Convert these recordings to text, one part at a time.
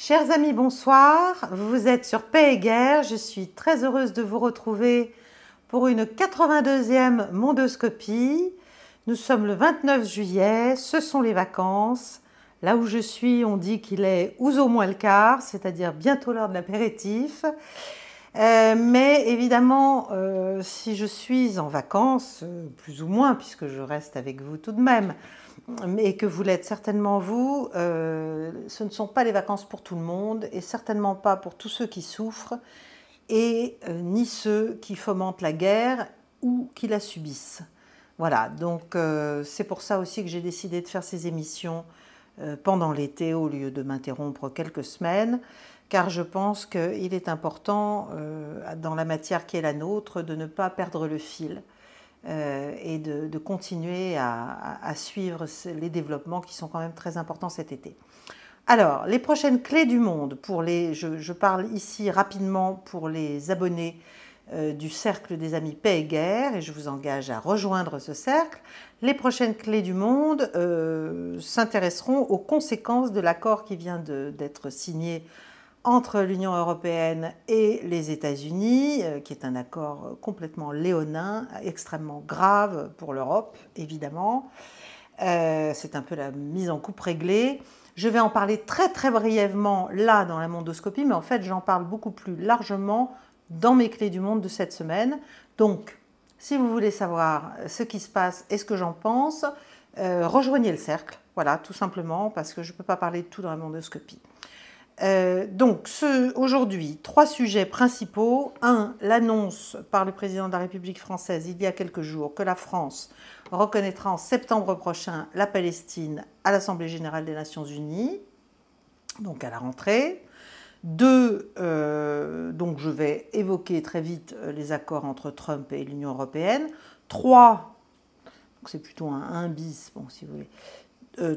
Chers amis, bonsoir. Vous êtes sur Paix et Guerre. Je suis très heureuse de vous retrouver pour une 82e mondoscopie. Nous sommes le 29 juillet, ce sont les vacances. Là où je suis, on dit qu'il est ouzo moins le quart, c'est-à-dire bientôt l'heure de l'apéritif. Mais évidemment, si je suis en vacances, plus ou moins, puisque je reste avec vous tout de même, et que vous l'êtes certainement vous, ce ne sont pas les vacances pour tout le monde, et certainement pas pour tous ceux qui souffrent, et ni ceux qui fomentent la guerre ou qui la subissent. Voilà, donc c'est pour ça aussi que j'ai décidé de faire ces émissions pendant l'été au lieu de m'interrompre quelques semaines, car je pense qu'il est important, dans la matière qui est la nôtre, de ne pas perdre le fil et de continuer à suivre les développements qui sont quand même très importants cet été. Alors, les prochaines clés du monde, je parle ici rapidement pour les abonnés du cercle des amis Paix et Guerre, et je vous engage à rejoindre ce cercle. Les prochaines clés du monde s'intéresseront aux conséquences de l'accord qui vient d'être signé entre l'Union européenne et les États-Unis, qui est un accord complètement léonin, extrêmement grave pour l'Europe, évidemment. C'est un peu la mise en coupe réglée. Je vais en parler très très brièvement là dans la mondoscopie, mais en fait j'en parle beaucoup plus largement dans mes clés du monde de cette semaine. Donc, si vous voulez savoir ce qui se passe et ce que j'en pense, rejoignez le cercle, voilà, tout simplement, parce que je ne peux pas parler de tout dans la mondoscopie. Donc, aujourd'hui, 3 sujets principaux. 1. L'annonce par le président de la République française il y a quelques jours que la France reconnaîtra en septembre prochain la Palestine à l'Assemblée générale des Nations unies, donc à la rentrée. 2. Donc je vais évoquer très vite les accords entre Trump et l'Union européenne. 3. C'est plutôt un 1 bis, bon, si vous voulez.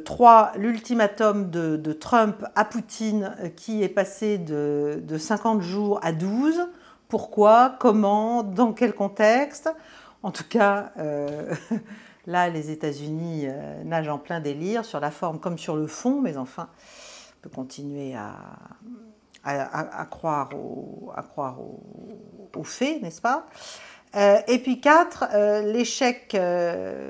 3. L'ultimatum de Trump à Poutine qui est passé de 50 jours à 12. Pourquoi? Comment? Dans quel contexte? En tout cas, là, les États-Unis nagent en plein délire, sur la forme comme sur le fond, mais enfin, on peut continuer à croire aux faits, n'est-ce pas? Et puis 4, l'échec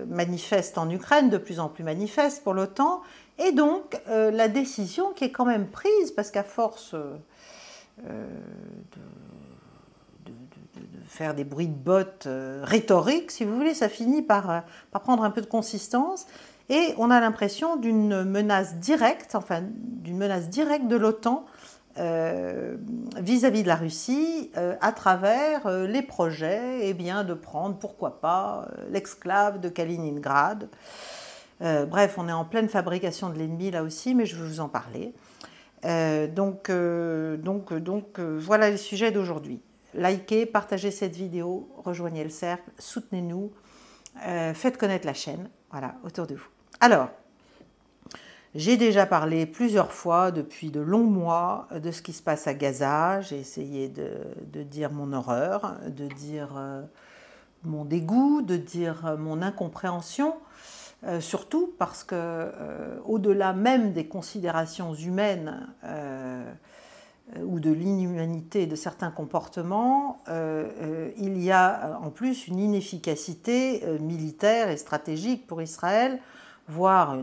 manifeste en Ukraine, de plus en plus manifeste pour l'OTAN, et donc la décision qui est quand même prise, parce qu'à force de faire des bruits de bottes rhétoriques, si vous voulez, ça finit par prendre un peu de consistance, et on a l'impression d'une menace directe, enfin d'une menace directe de l'OTAN vis-à-vis de la Russie à travers les projets de prendre, pourquoi pas, l'exclave de Kaliningrad. Bref, on est en pleine fabrication de l'ennemi là aussi, mais je vais vous en parler. Donc, voilà les sujets d'aujourd'hui. Likez, partagez cette vidéo, rejoignez le cercle, soutenez-nous, faites connaître la chaîne, voilà, autour de vous. Alors, j'ai déjà parlé plusieurs fois depuis de longs mois de ce qui se passe à Gaza. J'ai essayé de dire mon horreur, de dire mon dégoût, de dire mon incompréhension, surtout parce que au-delà même des considérations humaines ou de l'inhumanité de certains comportements, il y a en plus une inefficacité militaire et stratégique pour Israël, voire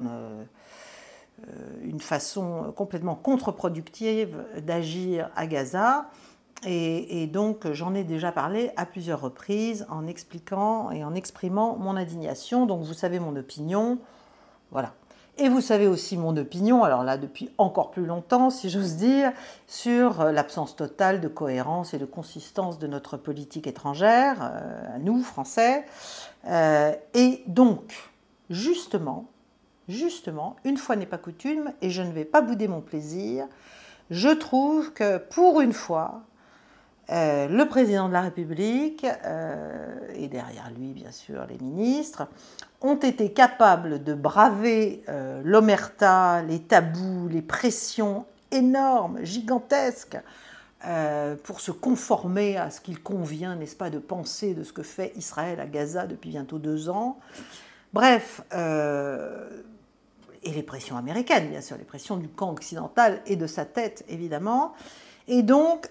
une façon complètement contre-productive d'agir à Gaza. Et donc, j'en ai déjà parlé à plusieurs reprises en expliquant et en exprimant mon indignation. Donc, vous savez mon opinion. Voilà. Et vous savez aussi mon opinion, alors là, depuis encore plus longtemps, si j'ose dire, sur l'absence totale de cohérence et de consistance de notre politique étrangère, à nous, Français. Et donc, justement, une fois n'est pas coutume, et je ne vais pas bouder mon plaisir, je trouve que pour une fois, le président de la République, et derrière lui bien sûr les ministres, ont été capables de braver l'omerta, les tabous, les pressions énormes, gigantesques, pour se conformer à ce qu'il convient, n'est-ce pas, de penser de ce que fait Israël à Gaza depuis bientôt 2 ans. Bref, et les pressions américaines, bien sûr, les pressions du camp occidental et de sa tête, évidemment. Et donc,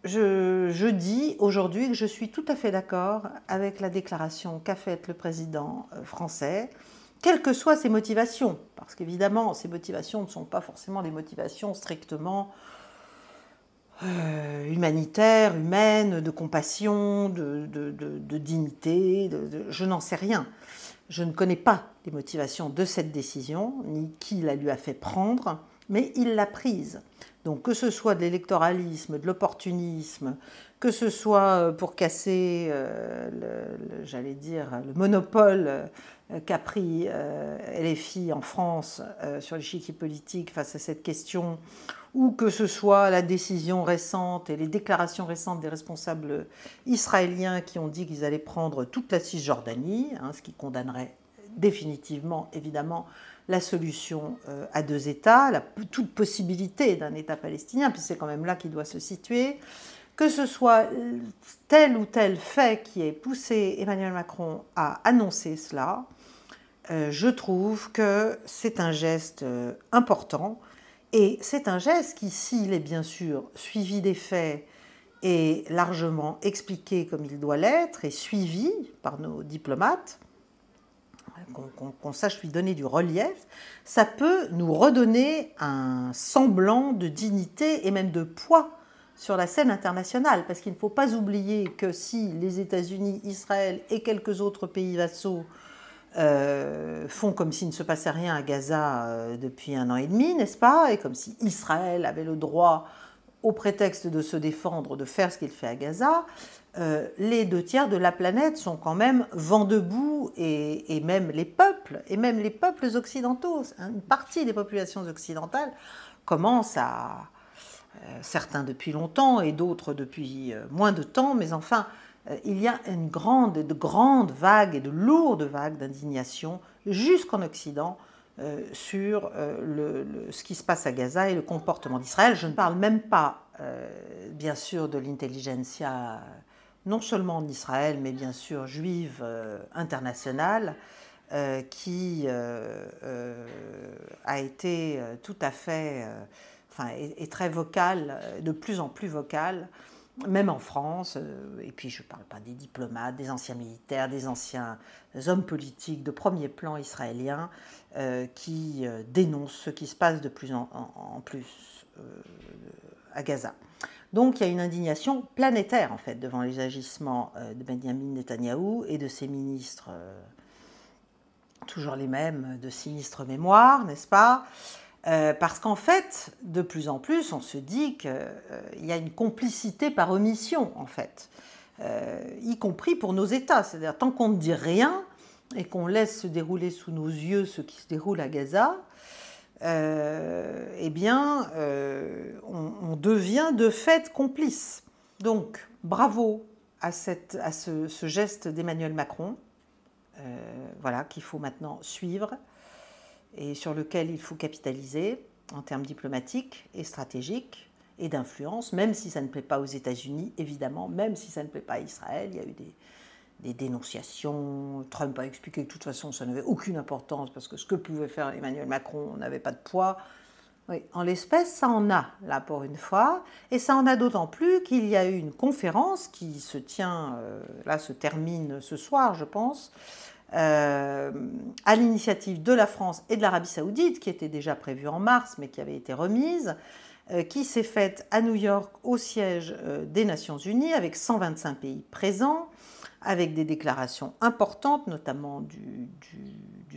je dis aujourd'hui que je suis tout à fait d'accord avec la déclaration qu'a faite le président français, quelles que soient ses motivations, parce qu'évidemment, ces motivations ne sont pas forcément des motivations strictement humanitaires, humaines, de compassion, de dignité, je n'en sais rien. Je ne connais pas les motivations de cette décision, ni qui la lui a fait prendre, mais il l'a prise. Donc que ce soit de l'électoralisme, de l'opportunisme, que ce soit pour casser, j'allais dire, le monopole qu'a pris LFI en France sur l'échiquier politique face à cette question, ou que ce soit la décision récente et les déclarations récentes des responsables israéliens qui ont dit qu'ils allaient prendre toute la Cisjordanie, ce qui condamnerait définitivement, évidemment, la solution à deux États, toute possibilité d'un État palestinien, puisque c'est quand même là qu'il doit se situer, que ce soit tel ou tel fait qui ait poussé Emmanuel Macron à annoncer cela, je trouve que c'est un geste important, et c'est un geste qui, s'il est bien sûr suivi des faits et largement expliqué comme il doit l'être, et suivi par nos diplomates, qu'on sache lui donner du relief, ça peut nous redonner un semblant de dignité et même de poids sur la scène internationale, parce qu'il ne faut pas oublier que si les États-Unis, Israël et quelques autres pays vassaux font comme s'il ne se passait rien à Gaza depuis 1 an et demi, n'est-ce pas? Et comme si Israël avait le droit, au prétexte de se défendre, de faire ce qu'il fait à Gaza, les 2/3 de la planète sont quand même vent debout, et même les peuples occidentaux, une partie des populations occidentales commencent à, certains depuis longtemps et d'autres depuis moins de temps, mais enfin, il y a de grandes vagues et de lourdes vagues d'indignation jusqu'en Occident sur ce qui se passe à Gaza et le comportement d'Israël. Je ne parle même pas, bien sûr, de l'intelligentsia, non seulement en Israël, mais bien sûr juive internationale, qui a été tout à fait, est très vocale, de plus en plus vocale, même en France, et puis je ne parle pas des diplomates, des anciens militaires, des anciens hommes politiques de premier plan israéliens qui dénoncent ce qui se passe de plus en plus à Gaza. Donc il y a une indignation planétaire en fait devant les agissements de Benjamin Netanyahou et de ses ministres, toujours les mêmes, de sinistre mémoire, n'est-ce pas? Parce qu'en fait, de plus en plus, on se dit qu'il y a une complicité par omission, en fait, y compris pour nos États. C'est-à-dire, tant qu'on ne dit rien et qu'on laisse se dérouler sous nos yeux ce qui se déroule à Gaza, eh bien, on devient de fait complice. Donc, bravo à ce geste d'Emmanuel Macron, voilà, qu'il faut maintenant suivre, et sur lequel il faut capitaliser en termes diplomatiques et stratégiques et d'influence, même si ça ne plaît pas aux États-Unis, évidemment, même si ça ne plaît pas à Israël. Il y a eu des dénonciations. Trump a expliqué que de toute façon, ça n'avait aucune importance parce que ce que pouvait faire Emmanuel Macron n'avait pas de poids. Oui, en l'espèce, ça en a, là, pour une fois. Et ça en a d'autant plus qu'il y a eu une conférence qui se tient, là, se termine ce soir, je pense, à l'initiative de la France et de l'Arabie Saoudite, qui était déjà prévue en mars, mais qui avait été remise, qui s'est faite à New York au siège des Nations Unies, avec 125 pays présents, avec des déclarations importantes, notamment du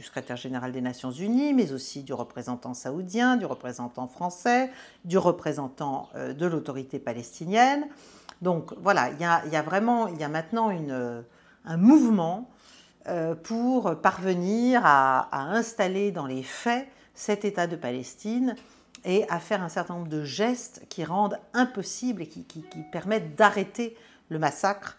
secrétaire général des Nations Unies, mais aussi du représentant saoudien, du représentant français, du représentant de l'autorité palestinienne. Donc voilà, il y a maintenant un mouvement pour parvenir à installer dans les faits cet État de Palestine et à faire un certain nombre de gestes qui rendent impossible et qui permettent d'arrêter le massacre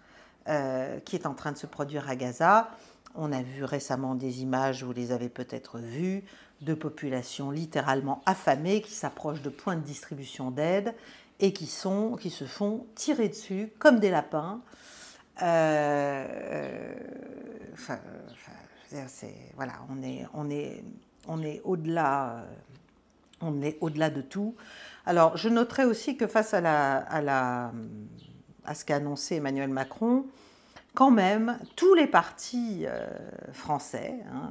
qui est en train de se produire à Gaza. On a vu récemment des images, vous les avez peut-être vues, de populations littéralement affamées qui s'approchent de points de distribution d'aide et qui se font tirer dessus comme des lapins. Voilà, on est on est au-delà de tout. Alors, je noterai aussi que face à ce qu'a annoncé Emmanuel Macron, quand même, tous les partis français, hein,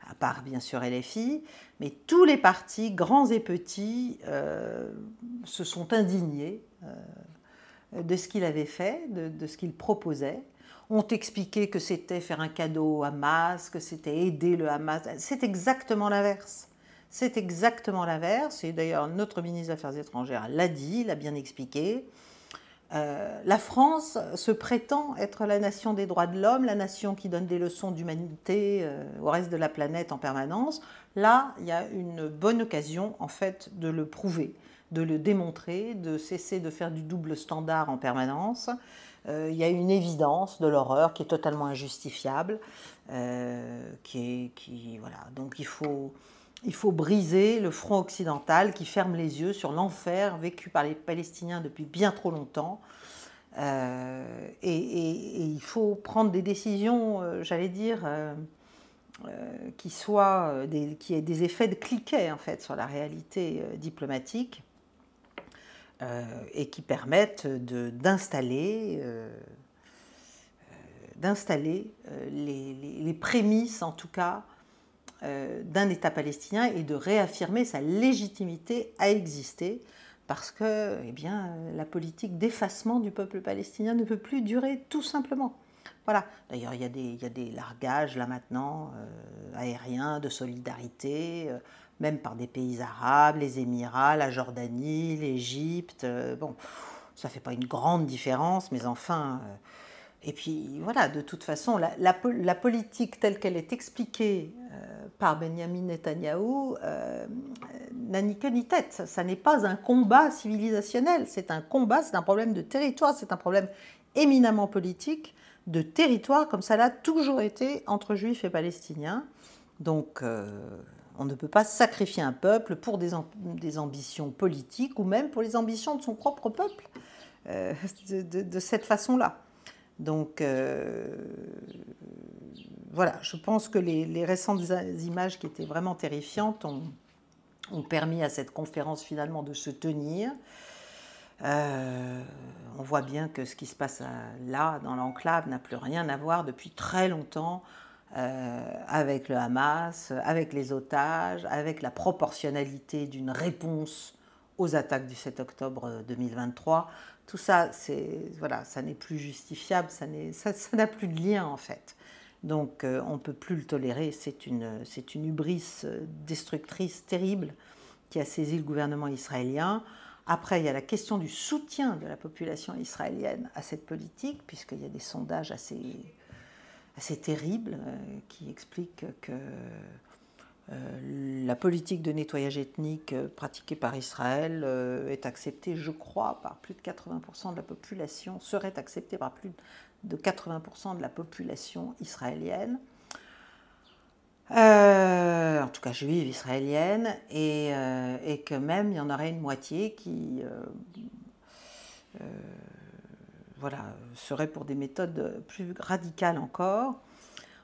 à part bien sûr LFI, mais tous les partis, grands et petits, se sont indignés de ce qu'il avait fait, de ce qu'il proposait, ont expliqué que c'était faire un cadeau au Hamas, que c'était aider le Hamas. C'est exactement l'inverse. C'est exactement l'inverse. Et d'ailleurs, notre ministre des Affaires étrangères l'a dit, l'a bien expliqué. La France se prétend être la nation des droits de l'homme, la nation qui donne des leçons d'humanité au reste de la planète en permanence. Là, il y a une bonne occasion, en fait, de le prouver, de le démontrer, de cesser de faire du double standard en permanence. Il y a une évidence de l'horreur qui est totalement injustifiable. Voilà. Donc il faut briser le front occidental qui ferme les yeux sur l'enfer vécu par les Palestiniens depuis bien trop longtemps. Et il faut prendre des décisions, j'allais dire, qui aient des effets de cliquet en fait, sur la réalité diplomatique. Et qui permettent d'installer les prémices, en tout cas, d'un État palestinien et de réaffirmer sa légitimité à exister, parce que eh bien, la politique d'effacement du peuple palestinien ne peut plus durer, tout simplement. Voilà. D'ailleurs, il y a des largages, là maintenant, aériens, de solidarité, même par des pays arabes, les Émirats, la Jordanie, l'Égypte. Bon, ça ne fait pas une grande différence, mais enfin... et puis, voilà, de toute façon, la politique telle qu'elle est expliquée par Benyamin Netanyahou n'a ni queue ni tête. Ça n'est pas un combat civilisationnel, c'est un combat, c'est un problème de territoire, c'est un problème éminemment politique, de territoire, comme ça l'a toujours été entre juifs et palestiniens. Donc, on ne peut pas sacrifier un peuple pour des ambitions politiques ou même pour les ambitions de son propre peuple de cette façon-là. Donc, voilà, je pense que les récentes images qui étaient vraiment terrifiantes ont permis à cette conférence finalement de se tenir. On voit bien que ce qui se passe là, dans l'enclave, n'a plus rien à voir depuis très longtemps avec le Hamas, avec les otages, avec la proportionnalité d'une réponse aux attaques du 7 octobre 2023. Tout ça, voilà, ça n'est plus justifiable, ça n'a plus de lien en fait. Donc on ne peut plus le tolérer, c'est une hubris destructrice terrible qui a saisi le gouvernement israélien. Après, il y a la question du soutien de la population israélienne à cette politique, puisqu'il y a des sondages assez terribles qui expliquent que la politique de nettoyage ethnique pratiquée par Israël est acceptée, je crois, par plus de 80% de la population, serait acceptée par plus de 80% de la population israélienne. En tout cas juive israélienne, et que même il y en aurait une moitié qui voilà, serait pour des méthodes plus radicales encore.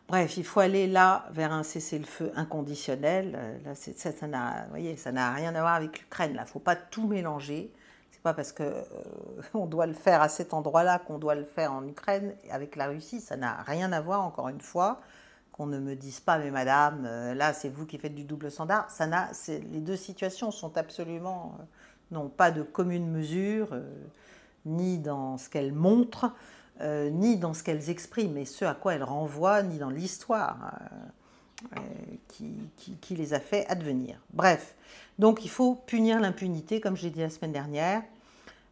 Bref, il faut aller là vers un cessez-le-feu inconditionnel. Là, ça n'a rien à voir avec l'Ukraine. Il ne faut pas tout mélanger. Ce n'est pas parce qu'on doit le faire à cet endroit-là qu'on doit le faire en Ukraine. Avec la Russie, ça n'a rien à voir, encore une fois. Qu'on ne me dise pas, mais madame, là, c'est vous qui faites du double standard. Les deux situations sont absolument, n'ont pas de commune mesure, ni dans ce qu'elles montrent, ni dans ce qu'elles expriment, et ce à quoi elles renvoient, ni dans l'histoire qui les a fait advenir. Bref, donc il faut punir l'impunité, comme je l'ai dit la semaine dernière.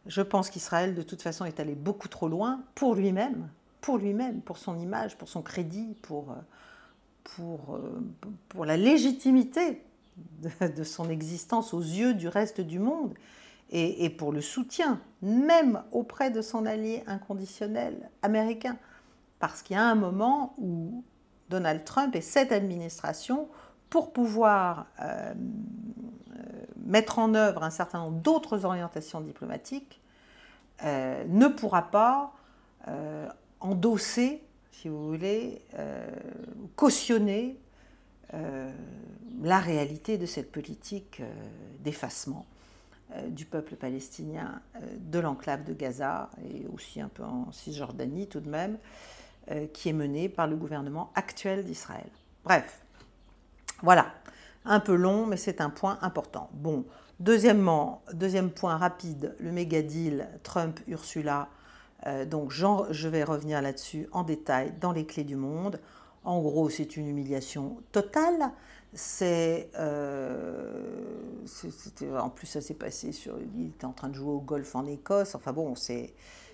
Je pense qu'Israël, de toute façon, est allé beaucoup trop loin pour lui-même, pour son image, pour son crédit, pour la légitimité de son existence aux yeux du reste du monde, et pour le soutien, même auprès de son allié inconditionnel américain. Parce qu'il y a un moment où Donald Trump et cette administration, pour pouvoir mettre en œuvre un certain nombre d'autres orientations diplomatiques, ne pourra pas endosser, si vous voulez, cautionner la réalité de cette politique d'effacement du peuple palestinien de l'enclave de Gaza et aussi un peu en Cisjordanie tout de même, qui est menée par le gouvernement actuel d'Israël. Bref, voilà, un peu long, mais c'est un point important. Bon, deuxième point rapide, le méga deal Trump-Ursula. Donc je vais revenir là-dessus en détail dans les clés du monde. En gros, c'est une humiliation totale. En plus, ça s'est passé il était en train de jouer au golf en Écosse. Enfin bon,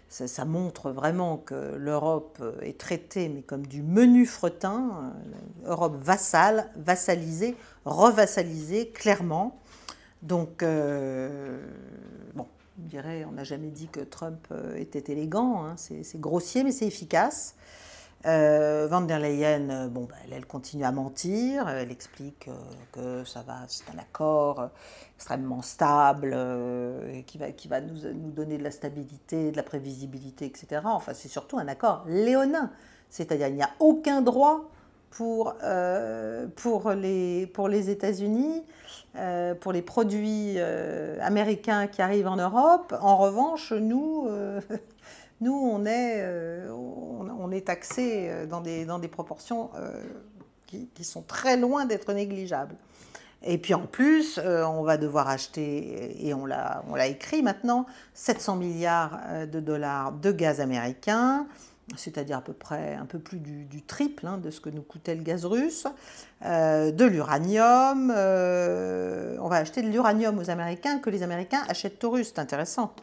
ça montre vraiment que l'Europe est traitée, mais comme du menu fretin. Europe vassale, vassalisée, revassalisée, clairement. Donc, bon, on dirait, on n'a jamais dit que Trump était élégant. Hein. C'est grossier, mais c'est efficace. Van der Leyen, bon, elle continue à mentir, elle explique que ça va, c'est un accord extrêmement stable, qui va nous donner de la stabilité, de la prévisibilité, etc. Enfin, c'est surtout un accord léonin, c'est-à-dire il n'y a aucun droit pour les États-Unis, pour les produits américains qui arrivent en Europe. En revanche, nous, on est taxé dans des proportions qui sont très loin d'être négligeables. Et puis en plus, on va devoir acheter, et on l'a écrit maintenant, 700 milliards de dollars de gaz américain, c'est-à-dire à peu près un peu plus du triple de ce que nous coûtait le gaz russe, de l'uranium. On va acheter de l'uranium aux Américains que les Américains achètent aux Russes. C'est intéressant.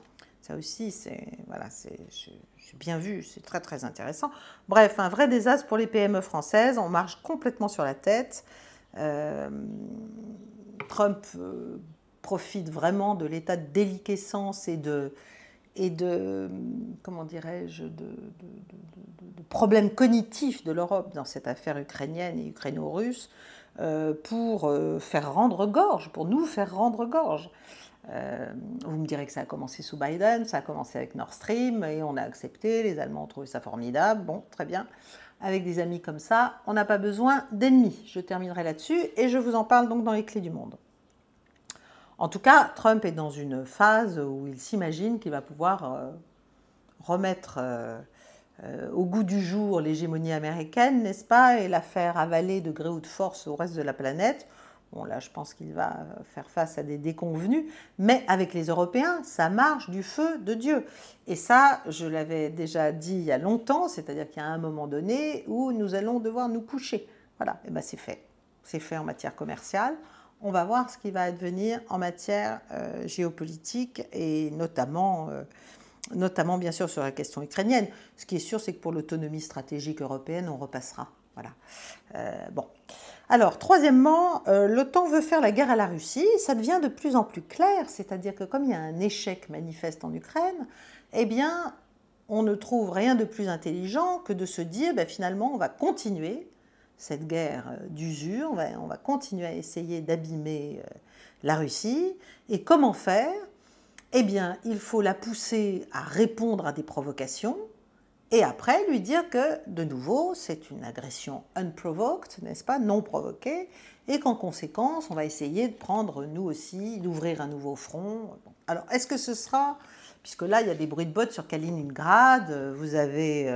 Ça aussi, j'ai bien vu, c'est très très intéressant. Bref, un vrai désastre pour les PME françaises, on marche complètement sur la tête. Trump profite vraiment de l'état de déliquescence et de comment dirais-je, de problèmes cognitifs de l'Europe dans cette affaire ukrainienne et ukraino-russe pour faire rendre gorge, pour nous faire rendre gorge. Vous me direz que ça a commencé sous Biden, ça a commencé avec Nord Stream et on a accepté, les Allemands ont trouvé ça formidable, bon, très bien. Avec des amis comme ça, on n'a pas besoin d'ennemis. Je terminerai là-dessus et je vous en parle donc dans les clés du monde. En tout cas, Trump est dans une phase où il s'imagine qu'il va pouvoir remettre au goût du jour l'hégémonie américaine, n'est-ce pas, et la faire avaler de gré ou de force au reste de la planète. Bon, là, je pense qu'il va faire face à des déconvenus, mais avec les Européens, ça marche du feu de Dieu. Et ça, je l'avais déjà dit il y a longtemps, c'est-à-dire qu'il y a un moment donné où nous allons devoir nous coucher. Voilà, et bien c'est fait. C'est fait en matière commerciale. On va voir ce qui va advenir en matière géopolitique et notamment bien sûr sur la question ukrainienne. Ce qui est sûr, c'est que pour l'autonomie stratégique européenne, on repassera. Voilà. Bon. Alors, troisièmement, l'OTAN veut faire la guerre à la Russie. Ça devient de plus en plus clair, c'est-à-dire que comme il y a un échec manifeste en Ukraine, eh bien, on ne trouve rien de plus intelligent que de se dire, ben, finalement, on va continuer cette guerre d'usure, on va continuer à essayer d'abîmer la Russie. Et comment faire? Eh bien, il faut la pousser à répondre à des provocations, et après, lui dire que, de nouveau, c'est une agression unprovoked, n'est-ce pas, non provoquée, et qu'en conséquence, on va essayer de prendre, nous aussi, d'ouvrir un nouveau front. Bon. Alors, est-ce que ce sera, puisque là, il y a des bruits de bottes sur Kaliningrad, vous avez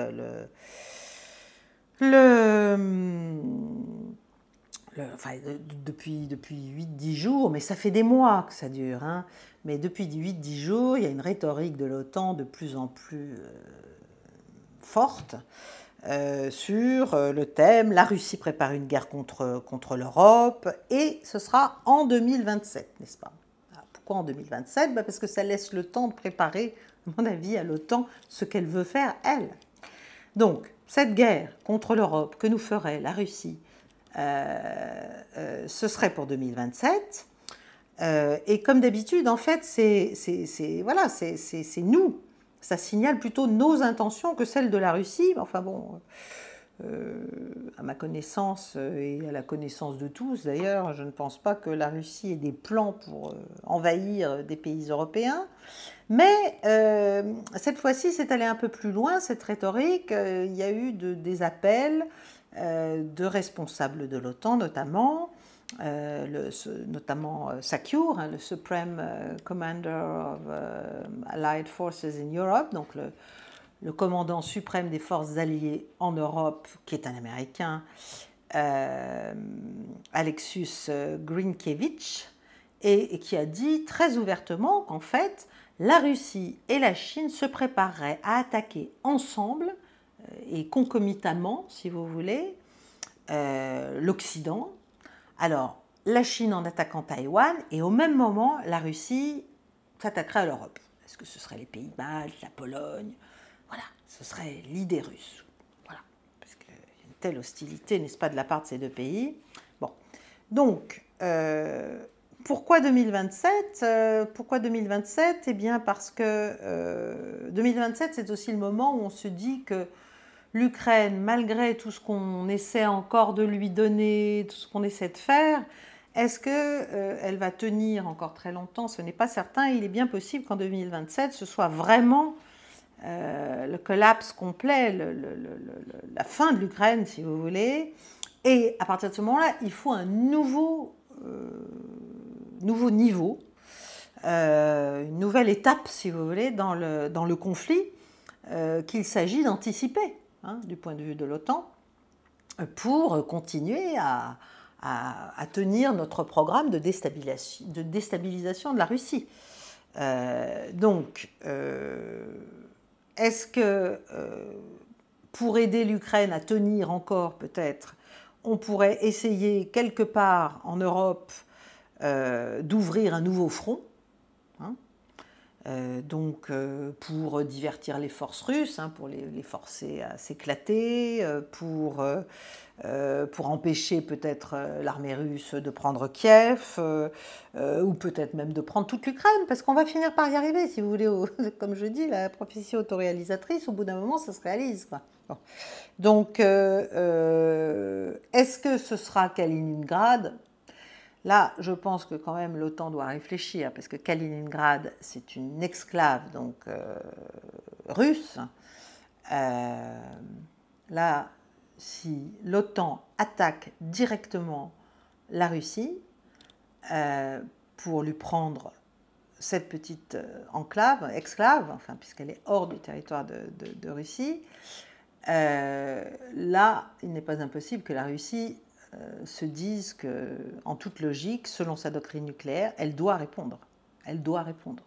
enfin, depuis 8-10 jours, mais ça fait des mois que ça dure, hein, mais depuis 8-10 jours, il y a une rhétorique de l'OTAN de plus en plus forte sur le thème « La Russie prépare une guerre contre l'Europe » et ce sera en 2027, n'est-ce pas? Alors, pourquoi en 2027? Parce que ça laisse le temps de préparer, à mon avis, à l'OTAN ce qu'elle veut faire, elle. Donc, cette guerre contre l'Europe que nous ferait la Russie, ce serait pour 2027. Et comme d'habitude, en fait, c'est nous. Ça signale plutôt nos intentions que celles de la Russie. Enfin bon, à ma connaissance et à la connaissance de tous, d'ailleurs, je ne pense pas que la Russie ait des plans pour envahir des pays européens. Mais cette fois-ci, c'est allé un peu plus loin, cette rhétorique. Il y a eu des appels de responsables de l'OTAN notamment, notamment SACEUR, le Supreme Commander of Allied Forces in Europe, donc le commandant suprême des forces alliées en Europe, qui est un Américain, Aleksius Grynkevich, et qui a dit très ouvertement qu'en fait, la Russie et la Chine se prépareraient à attaquer ensemble et concomitamment, si vous voulez, l'Occident. Alors, la Chine en attaquant Taïwan, et au même moment, la Russie s'attaquerait à l'Europe. Est-ce que ce serait les pays baltes, la Pologne? Voilà, ce serait l'idée russe. Voilà, parce qu'il y a une telle hostilité, n'est-ce pas, de la part de ces deux pays. Bon, donc, pourquoi 2027 Pourquoi 2027 Eh bien, parce que 2027, c'est aussi le moment où on se dit que l'Ukraine, malgré tout ce qu'on essaie encore de lui donner, tout ce qu'on essaie de faire, est-ce qu'elle va tenir encore très longtemps? Ce n'est pas certain. Il est bien possible qu'en 2027, ce soit vraiment le collapse complet, la fin de l'Ukraine, si vous voulez. Et à partir de ce moment-là, il faut un nouveau niveau, une nouvelle étape, si vous voulez, dans le conflit qu'il s'agit d'anticiper, du point de vue de l'OTAN, pour continuer à tenir notre programme de déstabilisation de la Russie. Donc, est-ce que pour aider l'Ukraine à tenir encore, peut-être, on pourrait essayer quelque part en Europe d'ouvrir un nouveau front, donc pour divertir les forces russes, pour les forcer à s'éclater, pour empêcher peut-être l'armée russe de prendre Kiev, ou peut-être même de prendre toute l'Ukraine, parce qu'on va finir par y arriver, si vous voulez. Comme je dis, la prophétie autoréalisatrice, au bout d'un moment, ça se réalise, quoi. Bon. Donc, est-ce que ce sera Kaliningrad ? Là, je pense que quand même l'OTAN doit réfléchir, parce que Kaliningrad, c'est une exclave donc russe. Là, si l'OTAN attaque directement la Russie pour lui prendre cette petite exclave, enfin, puisqu'elle est hors du territoire de Russie, là, il n'est pas impossible que la Russie se dise qu'en toute logique, selon sa doctrine nucléaire, elle doit répondre. Elle doit répondre.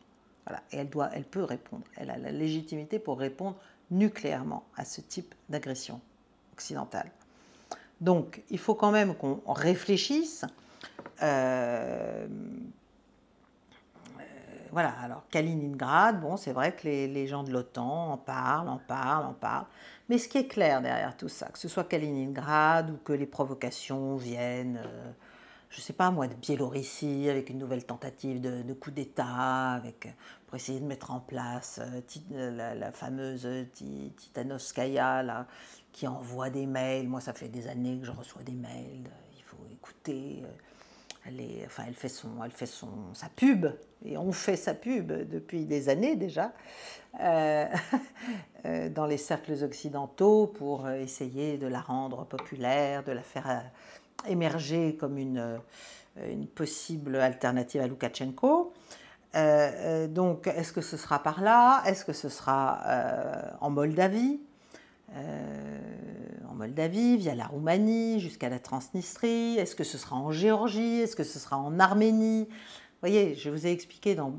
Voilà. Et elle peut répondre. Elle a la légitimité pour répondre nucléairement à ce type d'agression occidentale. Donc, il faut quand même qu'on réfléchisse. Voilà, alors Kaliningrad, bon, c'est vrai que les gens de l'OTAN en parlent. Mais ce qui est clair derrière tout ça, que ce soit Kaliningrad ou que les provocations viennent, je ne sais pas moi, de Biélorussie, avec une nouvelle tentative de coup d'État, pour essayer de mettre en place la fameuse Titanovskaya, là, qui envoie des mails. Moi, ça fait des années que je reçois des mails, il faut écouter. Elle fait sa pub, et on fait sa pub depuis des années déjà, dans les cercles occidentaux pour essayer de la rendre populaire, de la faire émerger comme une possible alternative à Loukachenko. Donc, est-ce que ce sera par là? Est-ce que ce sera en Moldavie? Via la Roumanie, jusqu'à la Transnistrie? Est-ce que ce sera en Géorgie? Est-ce que ce sera en Arménie? Vous voyez, je vous ai expliqué dans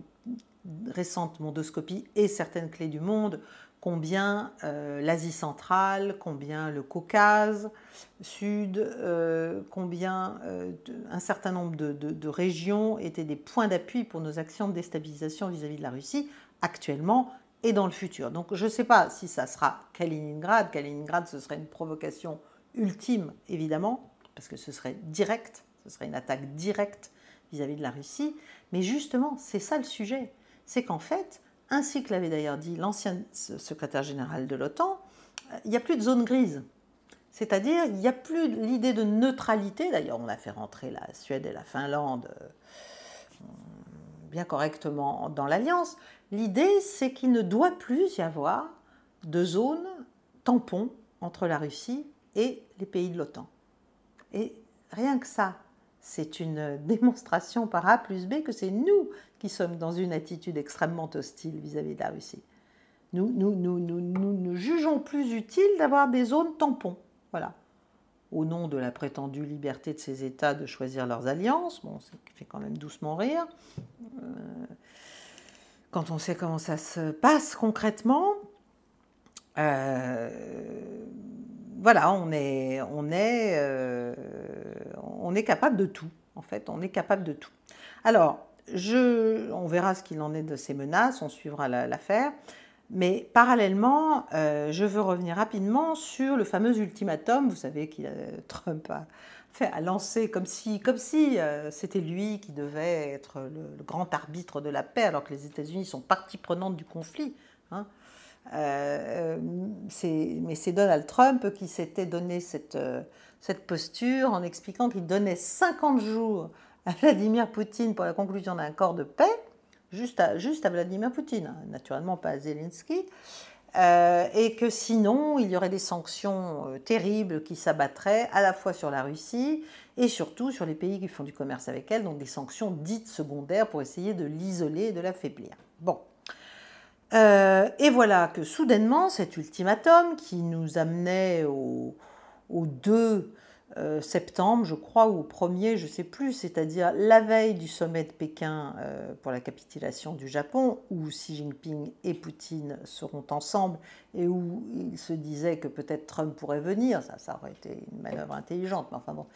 récentes mondoscopies et certaines clés du monde combien l'Asie centrale, combien le Caucase Sud, combien un certain nombre de régions étaient des points d'appui pour nos actions de déstabilisation vis-à-vis de la Russie actuellement et dans le futur. Donc je ne sais pas si ça sera Kaliningrad. Kaliningrad, ce serait une provocation ultime, évidemment, parce que ce serait direct, ce serait une attaque directe vis-à-vis de la Russie. Mais justement, c'est ça le sujet. C'est qu'en fait, ainsi que l'avait d'ailleurs dit l'ancien secrétaire général de l'OTAN, il n'y a plus de zone grise. C'est-à-dire, il n'y a plus l'idée de neutralité. D'ailleurs, on a fait rentrer la Suède et la Finlande bien correctement dans l'Alliance. L'idée, c'est qu'il ne doit plus y avoir de zone tampon entre la Russie et les pays de l'OTAN. Et rien que ça, c'est une démonstration par A plus B que c'est nous qui sommes dans une attitude extrêmement hostile vis-à-vis de la Russie. Nous ne jugeons plus utile d'avoir des zones tampons. Voilà. Au nom de la prétendue liberté de ces États de choisir leurs alliances, bon, ça fait quand même doucement rire. Quand on sait comment ça se passe concrètement, voilà, on est capable de tout. En fait, on est capable de tout. Alors, on verra ce qu'il en est de ces menaces, on suivra l'affaire. Mais parallèlement, je veux revenir rapidement sur le fameux ultimatum. Vous savez que Trump a lancé comme si c'était lui qui devait être le grand arbitre de la paix, alors que les États-Unis sont partie prenante du conflit. Hein. Mais c'est Donald Trump qui s'était donné cette posture en expliquant qu'il donnait 50 jours à Vladimir Poutine pour la conclusion d'un accord de paix. Juste à Vladimir Poutine, naturellement pas à Zelensky, et que sinon il y aurait des sanctions terribles qui s'abattraient à la fois sur la Russie et surtout sur les pays qui font du commerce avec elle, donc des sanctions dites secondaires pour essayer de l'isoler et de l'affaiblir. Bon. Et voilà que soudainement, cet ultimatum qui nous amenait au 2 septembre, je crois, ou au 1er, je ne sais plus, c'est-à-dire la veille du sommet de Pékin pour la capitulation du Japon, où Xi Jinping et Poutine seront ensemble et où il se disait que peut-être Trump pourrait venir, ça aurait été une manœuvre intelligente, mais enfin bon,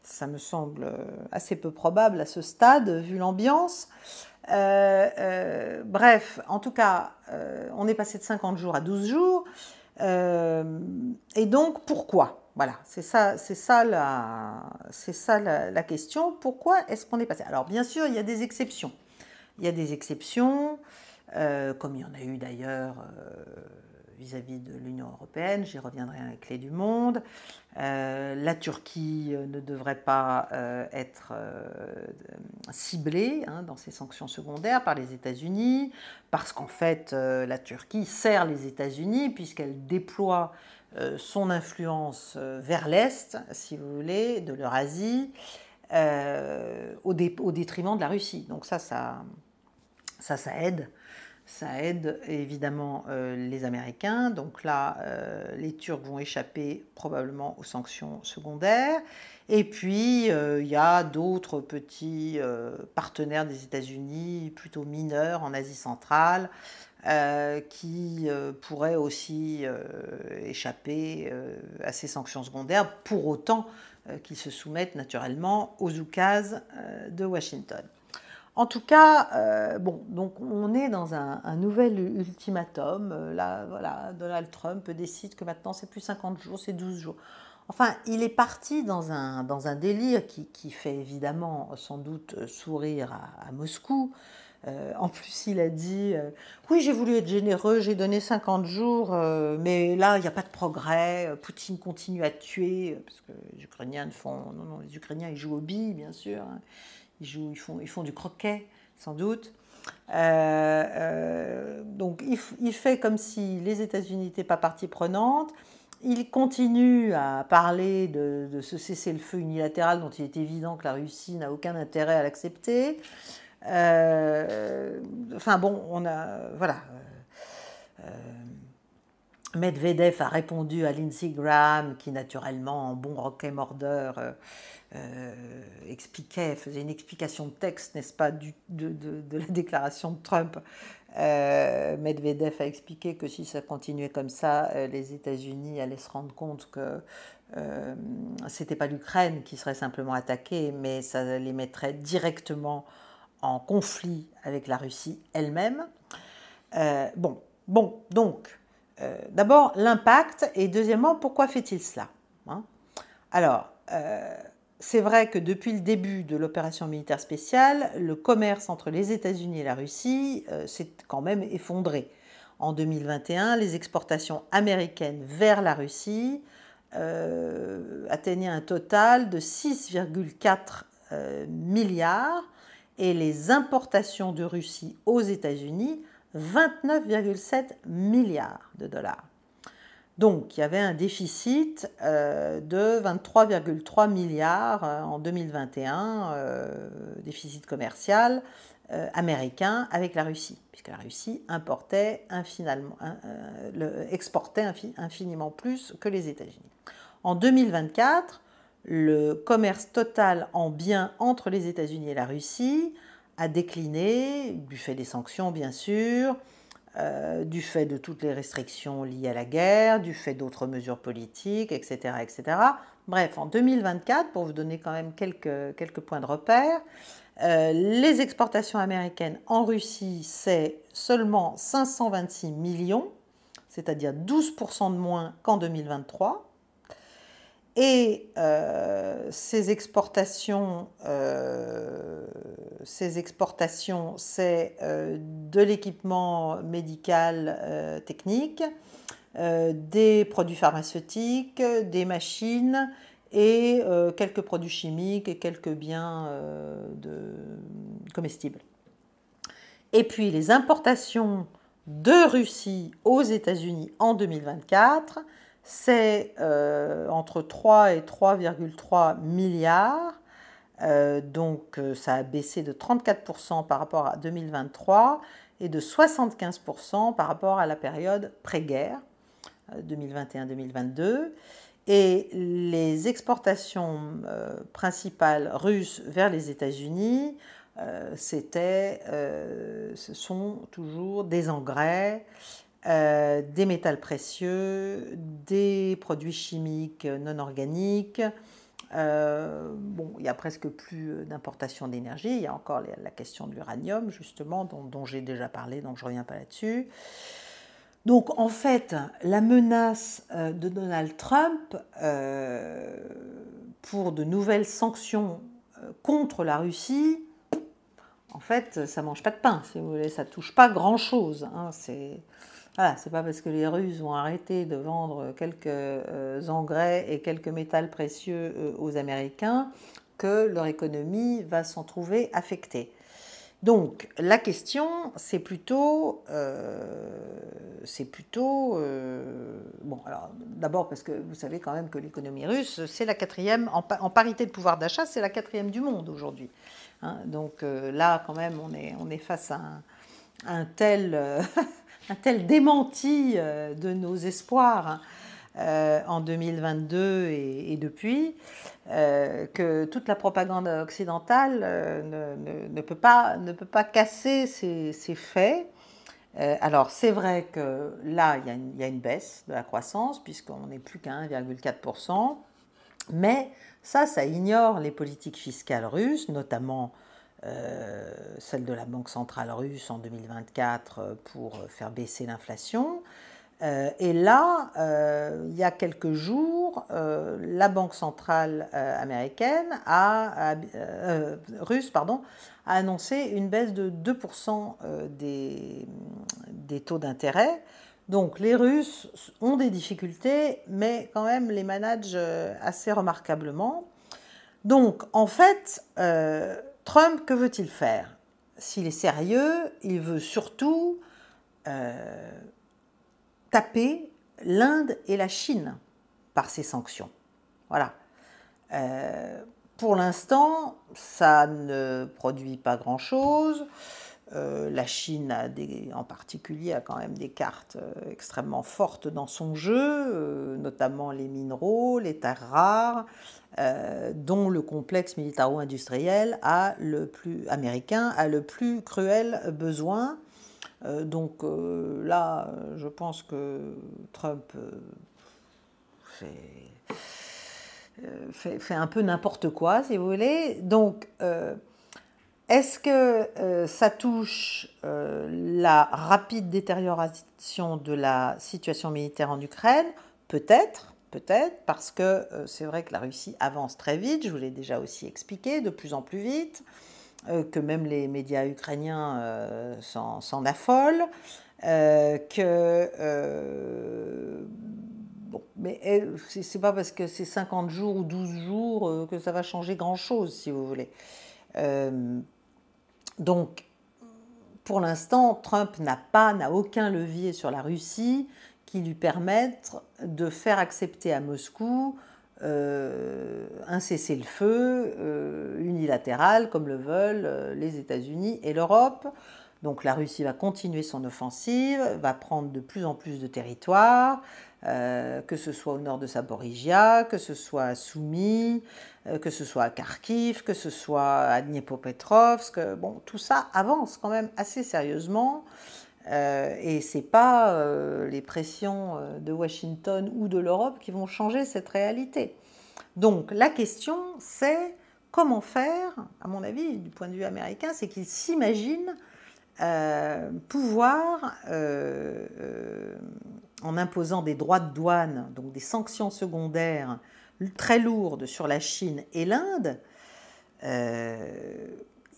ça me semble assez peu probable à ce stade, vu l'ambiance. Bref, en tout cas, on est passé de 50 jours à 12 jours. Et donc, pourquoi ? Voilà, c'est ça la question. Pourquoi est-ce qu'on est passé ? Alors, bien sûr, il y a des exceptions. Il y a des exceptions, comme il y en a eu d'ailleurs vis-à-vis de l'Union européenne. J'y reviendrai à la clé du monde. La Turquie ne devrait pas être ciblée dans ses sanctions secondaires par les États-Unis, parce qu'en fait, la Turquie sert les États-Unis puisqu'elle déploie son influence vers l'Est, si vous voulez, de l'Eurasie, au détriment de la Russie. Donc ça aide. Ça aide évidemment les Américains. Donc là, les Turcs vont échapper probablement aux sanctions secondaires. Et puis, il y a d'autres petits partenaires des États-Unis, plutôt mineurs en Asie centrale, qui pourraient aussi échapper à ces sanctions secondaires, pour autant qu'ils se soumettent naturellement aux oukases de Washington. En tout cas, bon, donc on est dans un nouvel ultimatum. Là, voilà, Donald Trump décide que maintenant c'est plus 50 jours, c'est 12 jours. Enfin, il est parti dans un délire qui fait évidemment sans doute sourire à Moscou. En plus, il a dit oui, j'ai voulu être généreux, j'ai donné 50 jours, mais là, il n'y a pas de progrès. Poutine continue à tuer, parce que les Ukrainiens les Ukrainiens, ils jouent aux billes, bien sûr. Hein. Ils font du croquet, sans doute. Donc, il fait comme si les États-Unis n'étaient pas partie prenante. Il continue à parler de ce cessez-le-feu unilatéral dont il est évident que la Russie n'a aucun intérêt à l'accepter. Enfin bon, voilà. Medvedev a répondu à Lindsey Graham, qui naturellement, en bon roquet mordeur, faisait une explication de texte, n'est-ce pas, de la déclaration de Trump. Medvedev a expliqué que si ça continuait comme ça, les États-Unis allaient se rendre compte que c'était pas l'Ukraine qui serait simplement attaquée, mais ça les mettrait directement en conflit avec la Russie elle-même. Donc, d'abord l'impact, et deuxièmement, pourquoi fait-il cela, hein ? Alors, c'est vrai que depuis le début de l'opération militaire spéciale, le commerce entre les États-Unis et la Russie s'est quand même effondré. En 2021, les exportations américaines vers la Russie atteignaient un total de 6,4 milliards et les importations de Russie aux États-Unis 29,7 milliards de dollars. Donc, il y avait un déficit de 23,3 milliards en 2021, déficit commercial américain avec la Russie, puisque la Russie exportait infiniment plus que les États-Unis. En 2024, le commerce total en biens entre les États-Unis et la Russie a décliné, du fait des sanctions bien sûr, du fait de toutes les restrictions liées à la guerre, du fait d'autres mesures politiques, etc., etc. Bref, en 2024, pour vous donner quand même quelques points de repère, les exportations américaines en Russie, c'est seulement 526 millions, c'est-à-dire 12% de moins qu'en 2023. Et ces exportations, c'est de l'équipement médical technique, des produits pharmaceutiques, des machines et quelques produits chimiques et quelques biens comestibles. Et puis les importations de Russie aux États-Unis en 2024, c'est entre 3 et 3,3 milliards. Donc ça a baissé de 34% par rapport à 2023 et de 75% par rapport à la période pré-guerre, 2021-2022. Et les exportations principales russes vers les États-Unis, ce sont toujours des engrais, des métals précieux, des produits chimiques non organiques. Bon, il n'y a presque plus d'importation d'énergie. Il y a encore la question de l'uranium, justement, dont j'ai déjà parlé, donc je ne reviens pas là-dessus. Donc, en fait, la menace de Donald Trump pour de nouvelles sanctions contre la Russie, en fait, ça ne mange pas de pain, si vous voulez, ça ne touche pas grand-chose. Hein, voilà, c'est pas parce que les Russes vont arrêter de vendre quelques engrais et quelques métals précieux aux Américains que leur économie va s'en trouver affectée. Donc, la question, c'est plutôt bon, alors d'abord parce que vous savez quand même que l'économie russe, c'est la quatrième, en parité de pouvoir d'achat, c'est la quatrième du monde aujourd'hui. Hein, donc là, quand même, on est face à un tel démenti de nos espoirs en 2022 et depuis, que toute la propagande occidentale ne peut pas casser ces faits. Alors c'est vrai que là, il y a une baisse de la croissance, puisqu'on n'est plus qu'à 1,4%, mais ça ignore les politiques fiscales russes, notamment celle de la Banque centrale russe en 2024 pour faire baisser l'inflation. Et là, il y a quelques jours, la Banque centrale américaine russe a annoncé une baisse de 2% des taux d'intérêt. Donc les Russes ont des difficultés, mais quand même les managent assez remarquablement. Donc en fait, Trump, que veut-il faire? S'il est sérieux, il veut surtout taper l'Inde et la Chine par ces sanctions. Voilà. Pour l'instant, ça ne produit pas grand-chose. La Chine, en particulier, a quand même des cartes extrêmement fortes dans son jeu, notamment les minéraux, les terres rares, dont le complexe militaro-industriel américain a le plus cruel besoin. Donc là, je pense que Trump fait un peu n'importe quoi, si vous voulez. Donc, est-ce que ça touche la rapide détérioration de la situation militaire en Ukraine? Peut-être, parce que c'est vrai que la Russie avance très vite, je vous l'ai déjà aussi expliqué, de plus en plus vite, que même les médias ukrainiens s'en affolent, bon, mais c'est pas parce que c'est 50 jours ou 12 jours que ça va changer grand-chose, si vous voulez. Donc, pour l'instant, Trump n'a aucun levier sur la Russie qui lui permettent de faire accepter à Moscou un cessez-le-feu unilatéral, comme le veulent les États-Unis et l'Europe. Donc la Russie va continuer son offensive, va prendre de plus en plus de territoires, que ce soit au nord de Zaporijia, que ce soit à Soumy, que ce soit à Kharkiv, que ce soit à Dniepropetrovsk. Bon, tout ça avance quand même assez sérieusement. Et ce n'est pas les pressions de Washington ou de l'Europe qui vont changer cette réalité. Donc la question, c'est comment faire, à mon avis, du point de vue américain, c'est qu'ils s'imaginent pouvoir, en imposant des droits de douane, donc des sanctions secondaires très lourdes sur la Chine et l'Inde,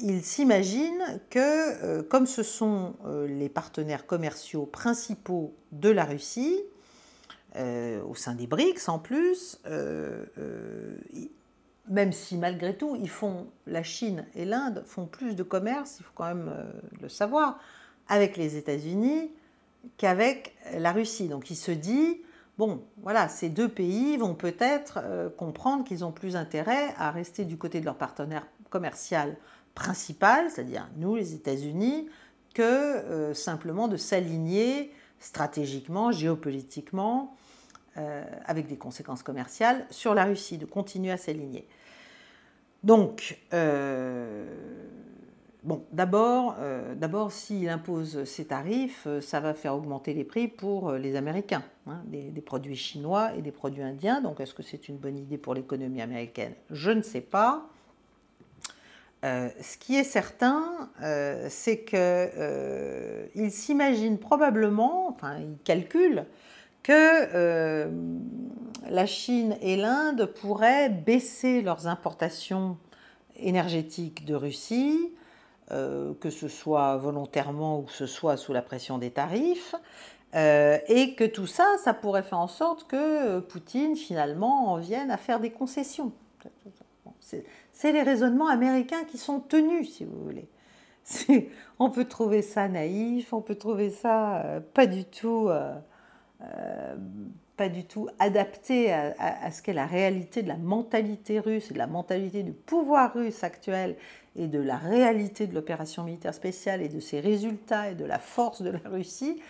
ils s'imaginent que, comme ce sont les partenaires commerciaux principaux de la Russie, au sein des BRICS en plus, même si malgré tout, la Chine et l'Inde font plus de commerce, il faut quand même le savoir, avec les États-Unis qu'avec la Russie. Donc il se dit, bon, voilà, ces deux pays vont peut-être comprendre qu'ils ont plus intérêt à rester du côté de leur partenaire commercial principal, c'est-à-dire nous, les États-Unis, que simplement de s'aligner stratégiquement, géopolitiquement, avec des conséquences commerciales sur la Russie, de continuer à s'aligner. Donc, bon, d'abord, s'il impose ces tarifs, ça va faire augmenter les prix pour les Américains, hein, des produits chinois et des produits indiens. Donc, est-ce que c'est une bonne idée pour l'économie américaine? Je ne sais pas. Ce qui est certain, c'est qu'il s'imagine probablement, enfin, il calcule que la Chine et l'Inde pourraient baisser leurs importations énergétiques de Russie, que ce soit volontairement ou que ce soit sous la pression des tarifs, et que tout ça, ça pourrait faire en sorte que Poutine, finalement, en vienne à faire des concessions. C'est les raisonnements américains qui sont tenus, si vous voulez. On peut trouver ça naïf, on peut trouver ça pas du tout adapté à ce qu'est la réalité de la mentalité russe et de la mentalité du pouvoir russe actuel et de la réalité de l'opération militaire spéciale et de ses résultats et de la force de la Russie.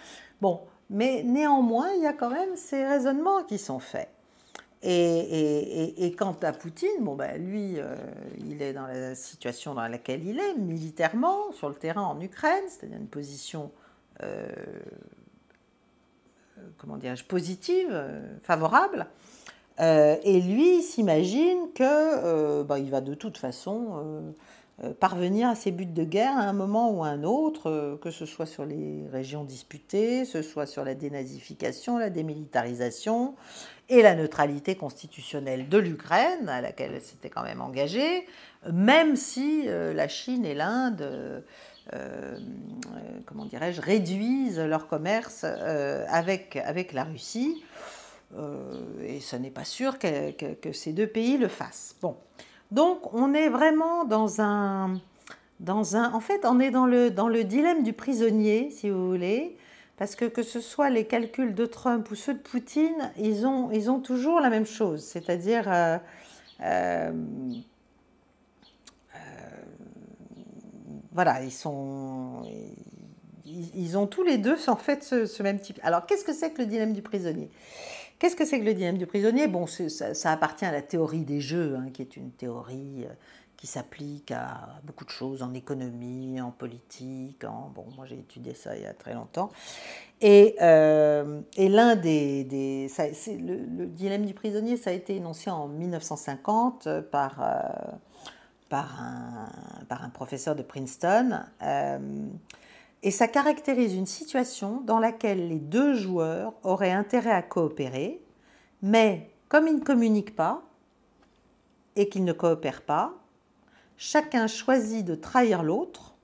Bon, mais néanmoins, il y a quand même ces raisonnements qui sont faits. Et quant à Poutine, bon ben lui, il est dans la situation dans laquelle il est, militairement, sur le terrain en Ukraine, c'est-à-dire une position, comment dirais-je, positive, favorable. Et lui, il s'imagine que il va de toute façon parvenir à ses buts de guerre à un moment ou à un autre, que ce soit sur les régions disputées, que ce soit sur la dénazification, la démilitarisation et la neutralité constitutionnelle de l'Ukraine, à laquelle elle s'était quand même engagée, même si la Chine et l'Inde, comment dirais-je, réduisent leur commerce avec la Russie, et ce n'est pas sûr que ces deux pays le fassent. Bon. Donc, on est vraiment en fait, on est dans le dilemme du prisonnier, si vous voulez, parce que ce soit les calculs de Trump ou ceux de Poutine, ils ont toujours la même chose, c'est-à-dire voilà, ils ont tous les deux en fait ce même type. Alors, qu'est-ce que c'est que le dilemme du prisonnier ? Qu'est-ce que c'est que le dilemme du prisonnier? Bon, ça appartient à la théorie des jeux, hein, qui est une théorie qui s'applique à beaucoup de choses, en économie, en politique. Bon, moi j'ai étudié ça il y a très longtemps. Et l'un le dilemme du prisonnier, ça a été énoncé en 1950 par un professeur de Princeton. Et ça caractérise une situation dans laquelle les deux joueurs auraient intérêt à coopérer, mais comme ils ne communiquent pas et qu'ils ne coopèrent pas, chacun choisit de trahir l'autre,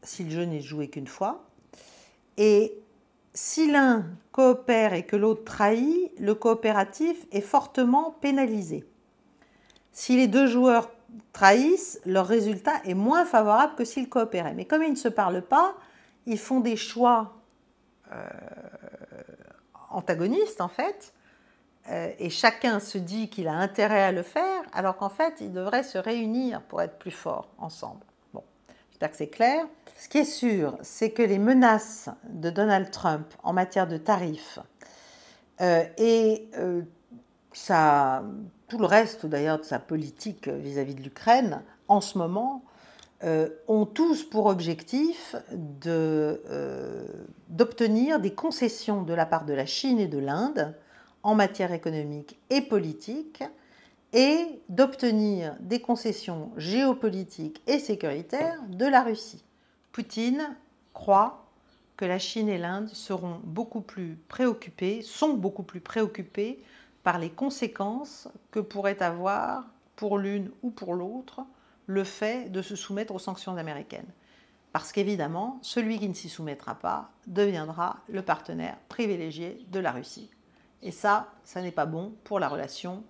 si le jeu n'est joué qu'une fois, et si l'un coopère et que l'autre trahit, le coopératif est fortement pénalisé. Si les deux joueurs trahissent, leur résultat est moins favorable que s'ils coopéraient. Mais comme ils ne se parlent pas, ils font des choix antagonistes en fait, et chacun se dit qu'il a intérêt à le faire, alors qu'en fait, ils devraient se réunir pour être plus forts ensemble. Bon, j'espère que c'est clair. Ce qui est sûr, c'est que les menaces de Donald Trump en matière de tarifs et tout le reste d'ailleurs de sa politique vis-à-vis de l'Ukraine, en ce moment, ont tous pour objectif d'obtenir des concessions de la part de la Chine et de l'Inde en matière économique et politique, et d'obtenir des concessions géopolitiques et sécuritaires de la Russie. Poutine croit que la Chine et l'Inde sont beaucoup plus préoccupés par les conséquences que pourrait avoir pour l'une ou pour l'autre le fait de se soumettre aux sanctions américaines. Parce qu'évidemment, celui qui ne s'y soumettra pas deviendra le partenaire privilégié de la Russie. Et ça n'est pas bon pour la relation,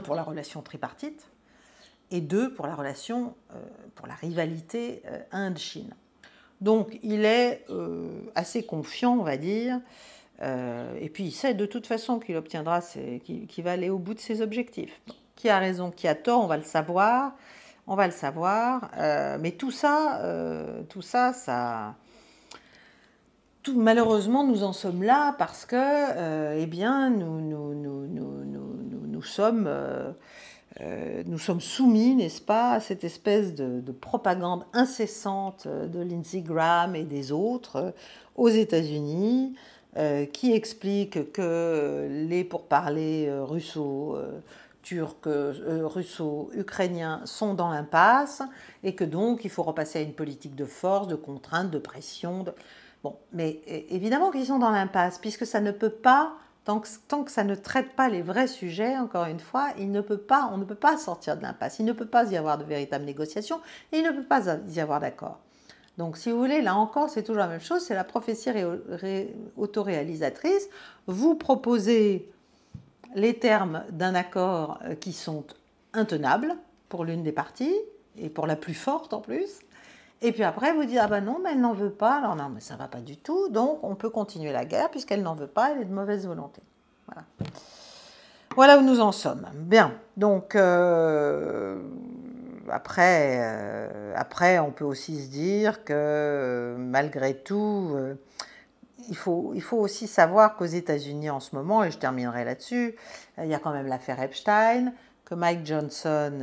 pour la relation tripartite, et deux, pour la relation, pour la rivalité Inde-Chine. Donc, il est assez confiant, on va dire, et puis il sait de toute façon qu'il obtiendra, qu'il va aller au bout de ses objectifs. Donc, qui a raison, qui a tort, on va le savoir, mais tout ça, malheureusement, nous en sommes là parce que, eh bien, nous sommes soumis, n'est-ce pas, à cette espèce de propagande incessante de Lindsey Graham et des autres aux États-Unis, qui explique que les pourparlers russo-ukrainiens sont dans l'impasse et que donc il faut repasser à une politique de force, de contrainte, de pression. Bon, mais évidemment qu'ils sont dans l'impasse, puisque ça ne peut pas, tant que ça ne traite pas les vrais sujets, encore une fois, on ne peut pas sortir de l'impasse. Il ne peut pas y avoir de véritables négociations et il ne peut pas y avoir d'accord. Donc, si vous voulez, là encore, c'est toujours la même chose, c'est la prophétie autoréalisatrice. Vous proposez les termes d'un accord qui sont intenables pour l'une des parties, et pour la plus forte en plus, et puis après vous dites « Ah ben non, mais elle n'en veut pas, alors non, mais ça ne va pas du tout, donc on peut continuer la guerre puisqu'elle n'en veut pas, elle est de mauvaise volonté. » Voilà où nous en sommes. Bien, donc après, on peut aussi se dire que malgré tout, il faut aussi savoir qu'aux États-Unis en ce moment, et je terminerai là-dessus, il y a quand même l'affaire Epstein, que Mike Johnson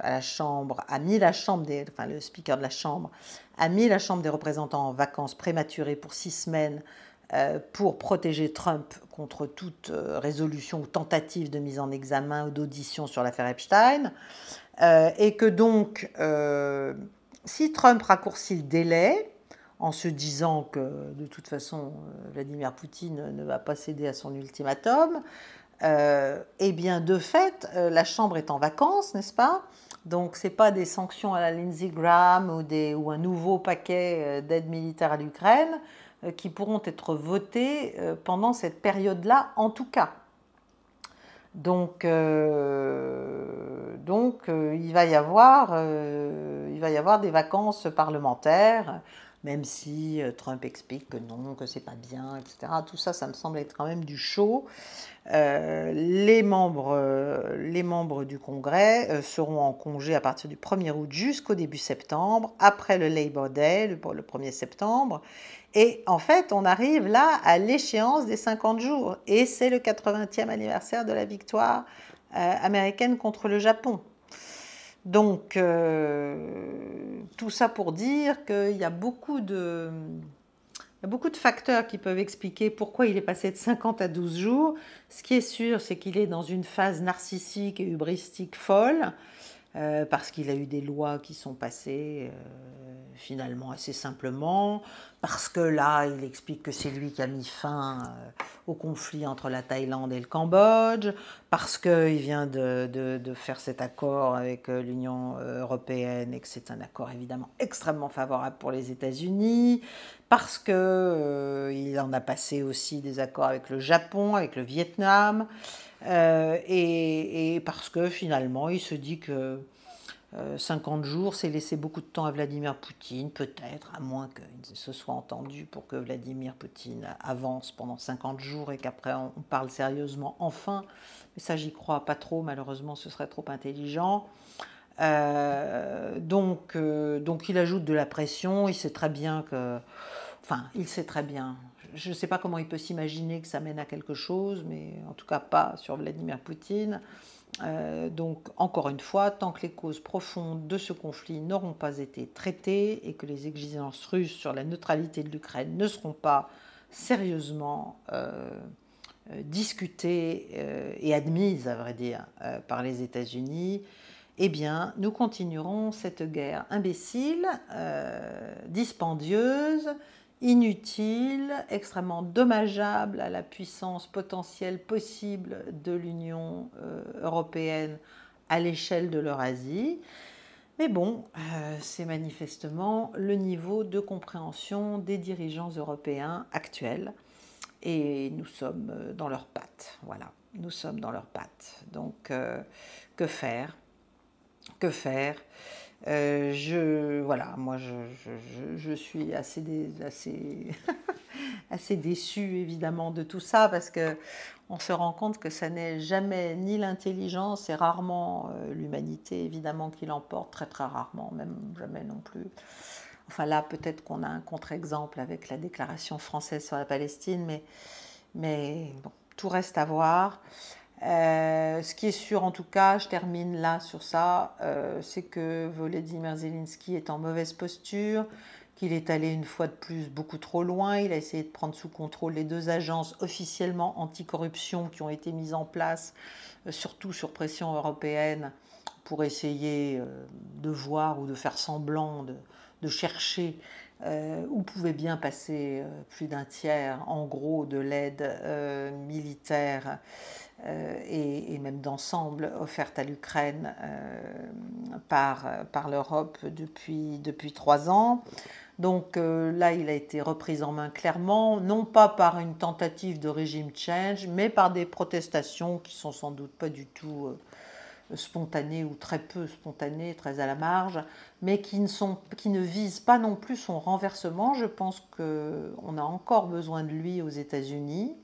à la Chambre a mis le speaker de la Chambre a mis la Chambre des représentants en vacances prématurées pour 6 semaines pour protéger Trump contre toute résolution ou tentative de mise en examen ou d'audition sur l'affaire Epstein, et que donc si Trump raccourcit le délai en se disant que de toute façon Vladimir Poutine ne va pas céder à son ultimatum, eh bien de fait la Chambre est en vacances, n'est-ce pas? Donc ce n'est pas des sanctions à la Lindsey Graham ou un nouveau paquet d'aide militaire à l'Ukraine qui pourront être votées pendant cette période-là en tout cas. Donc il va y avoir des vacances parlementaires, même si Trump explique que non, que c'est pas bien, etc. Tout ça, ça me semble être quand même du show. Les membres du Congrès seront en congé à partir du 1er août jusqu'au début septembre, après le Labor Day, le 1er septembre. Et en fait, on arrive là à l'échéance des 50 jours. Et c'est le 80e anniversaire de la victoire américaine contre le Japon. Donc, tout ça pour dire qu'il y a beaucoup de facteurs qui peuvent expliquer pourquoi il est passé de 50 à 12 jours. Ce qui est sûr, c'est qu'il est dans une phase narcissique et hubristique folle, parce qu'il a eu des lois qui sont passées finalement assez simplement, parce que là, il explique que c'est lui qui a mis fin au conflit entre la Thaïlande et le Cambodge, parce qu'il vient de faire cet accord avec l'Union européenne et que c'est un accord évidemment extrêmement favorable pour les États-Unis, parce qu'il en a passé aussi des accords avec le Japon, avec le Vietnam, et parce que finalement, il se dit que 50 jours, c'est laisser beaucoup de temps à Vladimir Poutine, peut-être, à moins que ce soit entendu pour que Vladimir Poutine avance pendant 50 jours et qu'après on parle sérieusement enfin. Mais ça, j'y crois pas trop, malheureusement, ce serait trop intelligent. Donc il ajoute de la pression, il sait très bien que... Enfin, il sait très bien. Je ne sais pas comment il peut s'imaginer que ça mène à quelque chose, mais en tout cas pas sur Vladimir Poutine. Donc, encore une fois, tant que les causes profondes de ce conflit n'auront pas été traitées et que les exigences russes sur la neutralité de l'Ukraine ne seront pas sérieusement discutées et admises, à vrai dire, par les États-Unis, eh bien, nous continuerons cette guerre imbécile, dispendieuse, inutile, extrêmement dommageable à la puissance potentielle possible de l'Union européenne à l'échelle de l'Eurasie. Mais bon, c'est manifestement le niveau de compréhension des dirigeants européens actuels. Et nous sommes dans leurs pattes. Voilà, nous sommes dans leurs pattes. Donc, que faire? Que faire? Voilà, moi je suis assez assez déçue évidemment de tout ça parce que on se rend compte que ça n'est jamais ni l'intelligence et rarement l'humanité évidemment qui l'emporte, très très rarement, même jamais non plus. Enfin là peut-être qu'on a un contre-exemple avec la déclaration française sur la Palestine, mais bon, tout reste à voir. Ce qui est sûr en tout cas, je termine là sur ça, c'est que Volodymyr Zelensky est en mauvaise posture, qu'il est allé une fois de plus beaucoup trop loin, il a essayé de prendre sous contrôle les 2 agences officiellement anticorruption qui ont été mises en place, surtout sur pression européenne, pour essayer de voir ou de faire semblant de chercher où pouvait bien passer plus d'un tiers, en gros, de l'aide militaire et même d'ensemble offerte à l'Ukraine par l'Europe depuis 3 ans. Donc là, il a été repris en main clairement, non pas par une tentative de régime change, mais par des protestations qui sont sans doute pas du tout spontanées ou très peu spontanées, très à la marge, mais qui ne visent pas non plus son renversement. Je pense qu'on a encore besoin de lui aux États-Unis.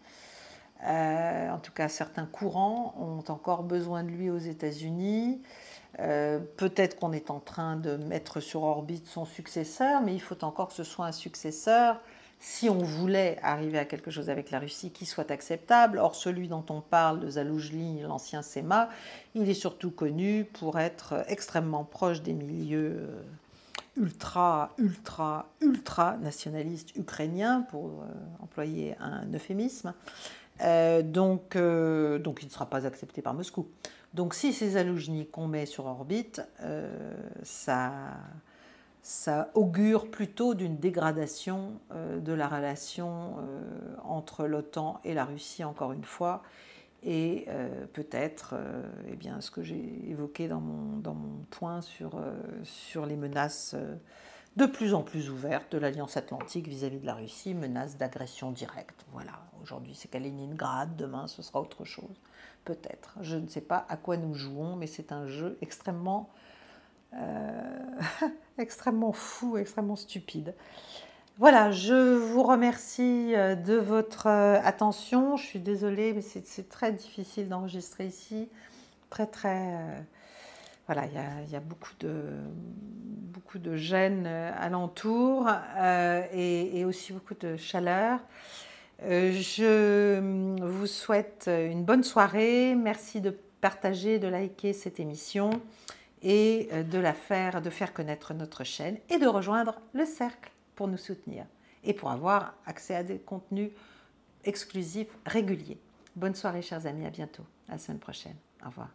En tout cas, certains courants ont encore besoin de lui aux États-Unis. Peut-être qu'on est en train de mettre sur orbite son successeur, mais il faut encore que ce soit un successeur si on voulait arriver à quelque chose avec la Russie qui soit acceptable. Or, celui dont on parle, de Zaloujny, l'ancien Sema, il est surtout connu pour être extrêmement proche des milieux ultra nationalistes ukrainiens, pour employer un euphémisme. Donc il ne sera pas accepté par Moscou. Donc si c'est Zaloujny qu'on met sur orbite, ça augure plutôt d'une dégradation de la relation entre l'OTAN et la Russie, encore une fois, et peut-être eh bien, ce que j'ai évoqué dans mon point sur les menaces de plus en plus ouvertes de l'Alliance Atlantique vis-à-vis de la Russie, menaces d'agression directe. Voilà, aujourd'hui c'est Kaliningrad, demain ce sera autre chose, peut-être. Je ne sais pas à quoi nous jouons, mais c'est un jeu extrêmement extrêmement fou, extrêmement stupide. Voilà, je vous remercie de votre attention. Je suis désolée, mais c'est très difficile d'enregistrer ici. Voilà, il y a beaucoup de gêne alentour et aussi beaucoup de chaleur. Je vous souhaite une bonne soirée. Merci de partager, de liker cette émission et de faire connaître notre chaîne et de rejoindre le cercle pour nous soutenir et pour avoir accès à des contenus exclusifs réguliers. Bonne soirée chers amis, à bientôt, à la semaine prochaine. Au revoir.